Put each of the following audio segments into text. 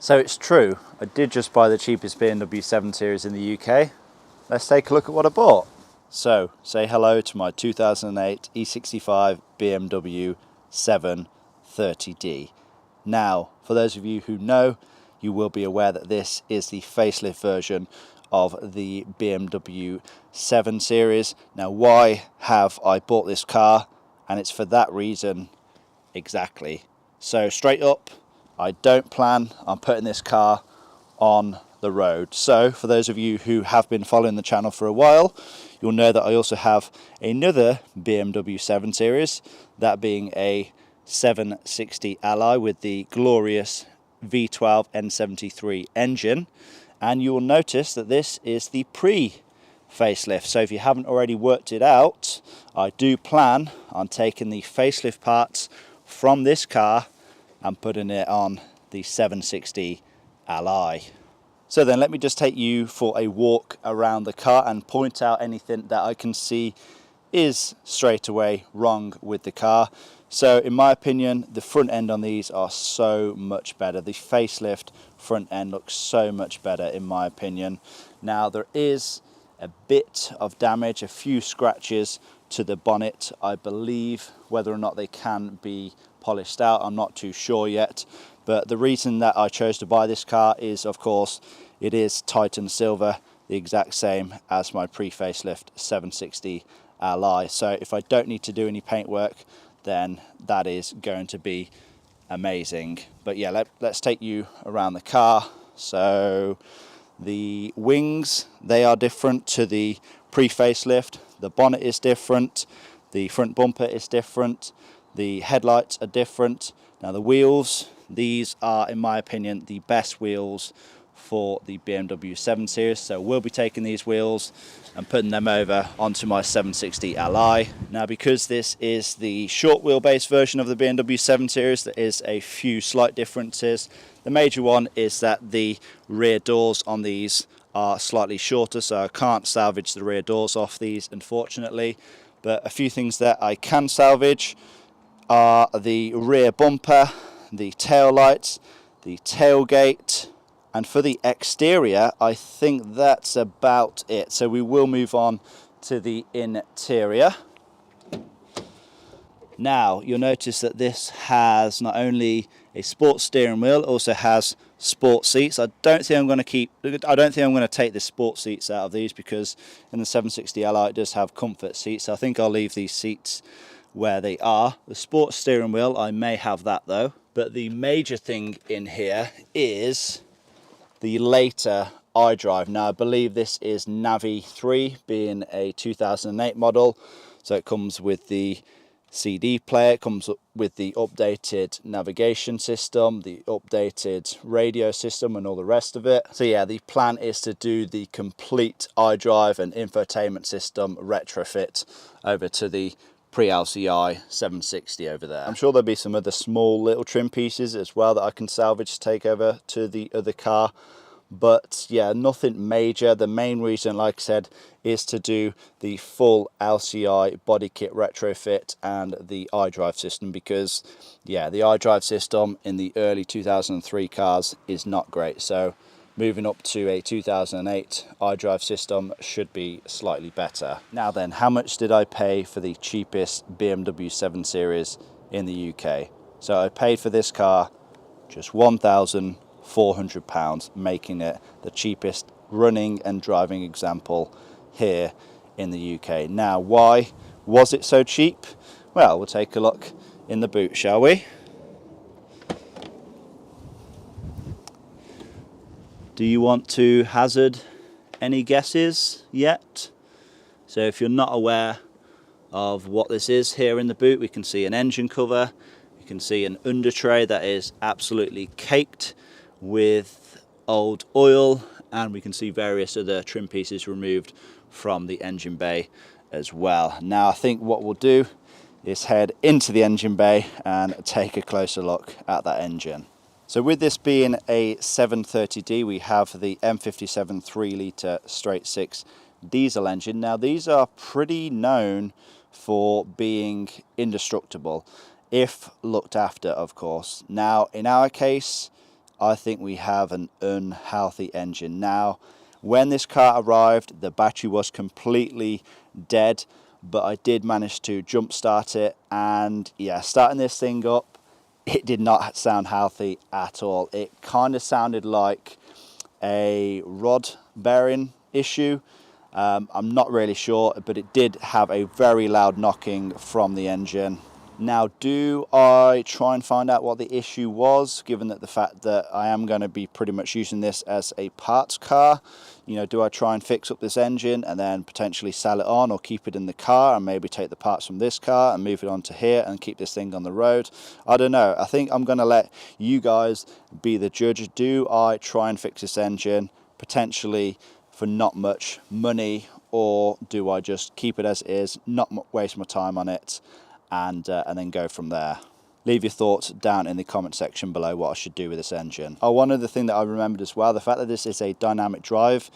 So it's true, I did just buy the cheapest BMW 7 Series in the UK. Let's take a look at what I bought. So, say hello to my 2008 E65 BMW 730D. Now, for those of you who know, you will be aware that this is the facelift version of the BMW 7 Series. Now, why have I bought this car? And it's for that reason exactly. So, straight up, I don't plan on putting this car on the road. So for those of you who have been following the channel for a while, you'll know that I also have another BMW 7 Series, that being a 760 Ally with the glorious V12 N73 engine, and you will notice that this is the pre-facelift. So if you haven't already worked it out, I do plan on taking the facelift parts from this car and putting it on the 760 Ally. So then let me just take you for a walk around the car and point out anything that I can see is straight away wrong with the car. So in my opinion, the front end on these are so much better. The facelift front end looks so much better in my opinion. Now there is a bit of damage, a few scratches to the bonnet. I believe whether or not they can be polished out, I'm not too sure yet, but the reason that I chose to buy this car is, of course, it is Titan silver, the exact same as my pre-facelift 760 Ally. So if I don't need to do any paint work, then that is going to be amazing. But yeah, let's take you around the car. So the wings, they are different to the pre-facelift. The bonnet is different, the front bumper is different, the headlights are different. Now the wheels, these are in my opinion the best wheels for the BMW 7 Series, so we'll be taking these wheels and putting them over onto my 760 Ally. Now because this is the short wheelbase version of the BMW 7 Series, there is a few slight differences. The major one is that the rear doors on these are slightly shorter, so I can't salvage the rear doors off these unfortunately, but a few things that I can salvage are the rear bumper, the tail lights, the tailgate, and for the exterior I think that's about it. So we will move on to the interior. Now you'll notice that this has not only a sports steering wheel, it also has sport seats. I don't think I'm going to take the sport seats out of these, because in the 760 Ally it does have comfort seats, so I think I'll leave these seats where they are. The sports steering wheel, I may have that though. But the major thing in here is the later iDrive. Now I believe this is Navi 3, being a 2008 model, so it comes with the CD player, it comes with the updated navigation system, the updated radio system and all the rest of it. So yeah, the plan is to do the complete iDrive and infotainment system retrofit over to the pre-LCI 760 over there. I'm sure there'll be some other small little trim pieces as well that I can salvage to take over to the other car, but yeah, nothing major. The main reason, like I said, is to do the full LCI body kit retrofit and the iDrive system, because yeah, the iDrive system in the early 2003 cars is not great, so moving up to a 2008 iDrive system should be slightly better. Now then, how much did I pay for the cheapest BMW 7 Series in the UK? So I paid for this car just £1,400, making it the cheapest running and driving example here in the UK. Now, why was it so cheap? Well, we'll take a look in the boot, shall we? Do you want to hazard any guesses yet? So if you're not aware of what this is, here in the boot we can see an engine cover, you can see an under tray that is absolutely caked with old oil, and we can see various other trim pieces removed from the engine bay as well. Now I think what we'll do is head into the engine bay and take a closer look at that engine. So with this being a 730D, we have the M57 3-litre straight 6 diesel engine. Now these are pretty known for being indestructible if looked after, of course. Now in our case, I think we have an unhealthy engine. Now, when this car arrived, the battery was completely dead, but I did manage to jump start it, and yeah, starting this thing up, it did not sound healthy at all. It kind of sounded like a rod bearing issue. I'm not really sure, but it did have a very loud knocking from the engine. Now, do I try and find out what the issue was, given that the fact that I am going to be pretty much using this as a parts car? You know, do I try and fix up this engine and then potentially sell it on, or keep it in the car and maybe take the parts from this car and move it on to here and keep this thing on the road? I don't know. I think I'm going to let you guys be the judge. Do I try and fix this engine, potentially for not much money, or do I just keep it as it is, not waste my time on it, and then go from there? Leave your thoughts down in the comment section below what I should do with this engine. Oh, one other thing that I remembered as well, the fact that this is a dynamic drive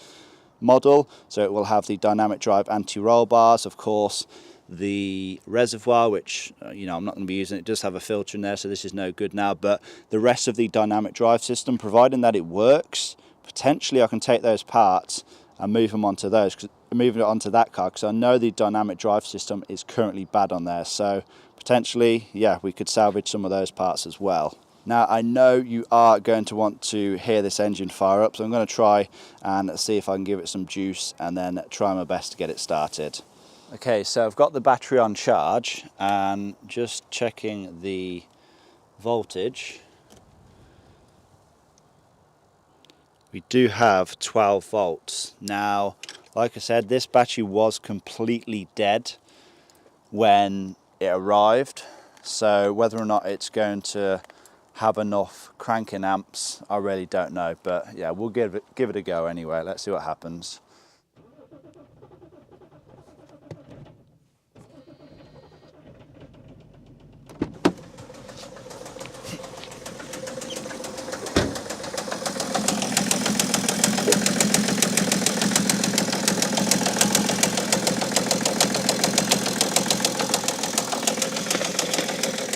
model, so it will have the dynamic drive anti-roll bars, of course, the reservoir, which you know, I'm not going to be using. It does have a filter in there, so this is no good now, but the rest of the dynamic drive system, providing that it works, potentially I can take those parts and move them onto those, moving it onto that car, because I know the dynamic drive system is currently bad on there. So potentially, yeah, we could salvage some of those parts as well. Now, I know you are going to want to hear this engine fire up, so I'm going to try and see if I can give it some juice and then try my best to get it started. Okay, so I've got the battery on charge and just checking the voltage. We do have 12 volts. Now, like I said, this battery was completely dead when it arrived, so whether or not it's going to have enough cranking amps, I really don't know, but yeah, we'll give it a go anyway. Let's see what happens.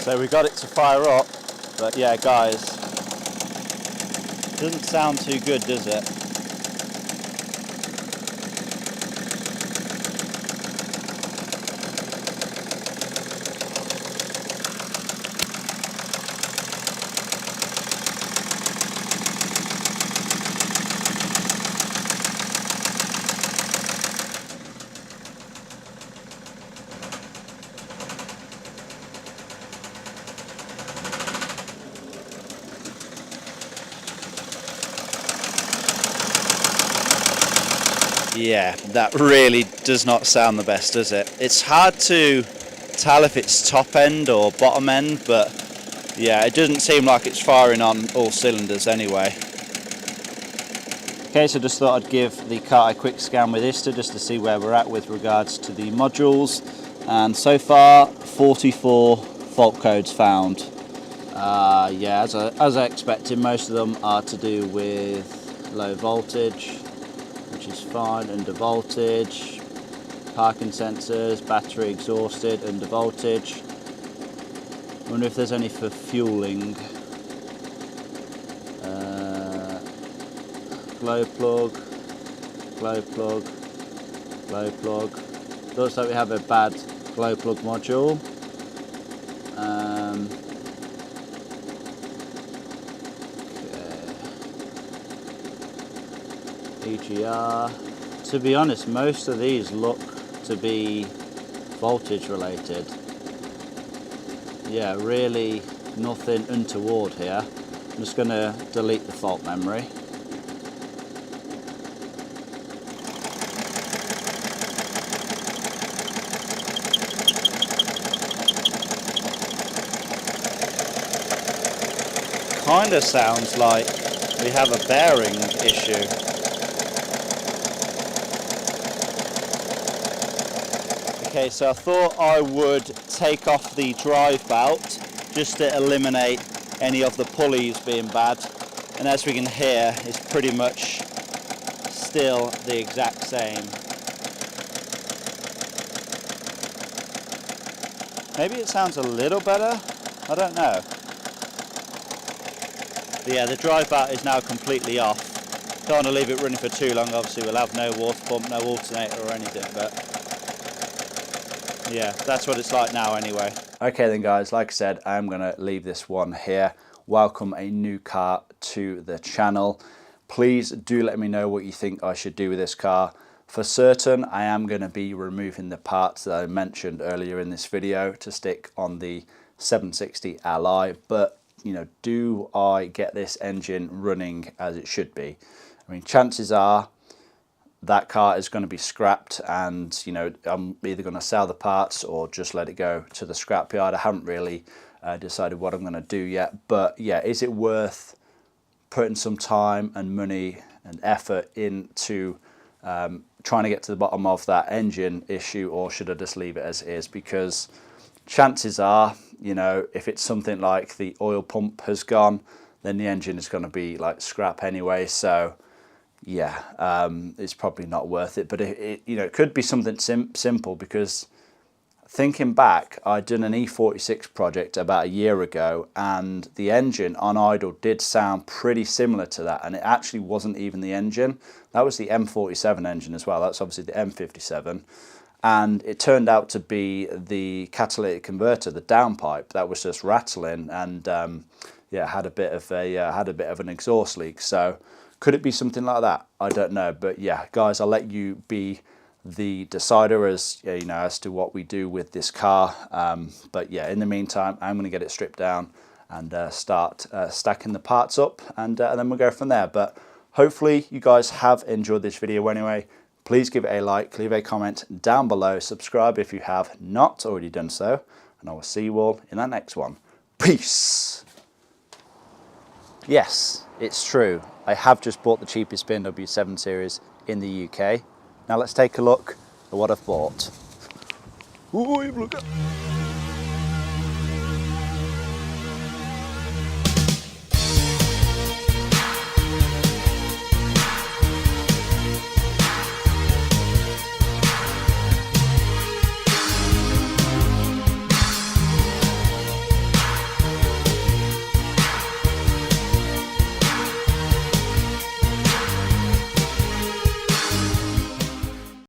So we got it to fire up, but yeah, guys, doesn't sound too good, does it? Yeah, that really does not sound the best, does it? It's hard to tell if it's top end or bottom end, but yeah, it doesn't seem like it's firing on all cylinders anyway. Okay, so just thought I'd give the car a quick scan with ISTA just to see where we're at with regards to the modules, and so far 44 fault codes found. Yeah, as I expected, most of them are to do with low voltage, which is fine, under voltage, parking sensors, battery exhausted, under voltage. I wonder if there's any for fueling. Glow plug, glow plug, glow plug. Looks like we have a bad glow plug module. EGR. To be honest, most of these look to be voltage related. Yeah, really nothing untoward here. I'm just going to delete the fault memory. Kind of sounds like we have a bearing issue. Okay, so I thought I would take off the drive belt just to eliminate any of the pulleys being bad, and as we can hear, it's pretty much still the exact same. Maybe it sounds a little better, I don't know. But yeah, the drive bar is now completely off. Don't want to leave it running for too long. Obviously we'll have no water pump, no alternator or anything, but yeah, that's what it's like now anyway. Okay then guys, like I said, I'm going to leave this one here. Welcome a new car to the channel. Please do let me know what you think I should do with this car. For certain, I am going to be removing the parts that I mentioned earlier in this video to stick on the 760 Li, but you know, do I get this engine running as it should be? I mean, chances are that car is going to be scrapped, and you know, I'm either going to sell the parts or just let it go to the scrapyard. I haven't really decided what I'm going to do yet, but yeah, is it worth putting some time and money and effort into trying to get to the bottom of that engine issue, or should I just leave it as it is? Because chances are, you know, if it's something like the oil pump has gone, then the engine is going to be like scrap anyway. So yeah, it's probably not worth it. But you know, it could be something simple, because thinking back, I'd done an E46 project about a year ago, and the engine on idle did sound pretty similar to that, and it actually wasn't even the engine. That was the M47 engine as well. That's obviously the M57. And it turned out to be the catalytic converter, the downpipe, that was just rattling, and yeah, had a bit of an exhaust leak. So could it be something like that? I don't know. But yeah, guys, I'll let you be the decider as you know, as to what we do with this car. But yeah, in the meantime, I'm going to get it stripped down and start stacking the parts up, and then we'll go from there. But hopefully you guys have enjoyed this video anyway. Please give it a like, leave a comment down below, subscribe if you have not already done so, and I will see you all in that next one. Peace! Yes, it's true. I have just bought the cheapest BMW 7 Series in the UK. Now let's take a look at what I've bought. Ooh, look at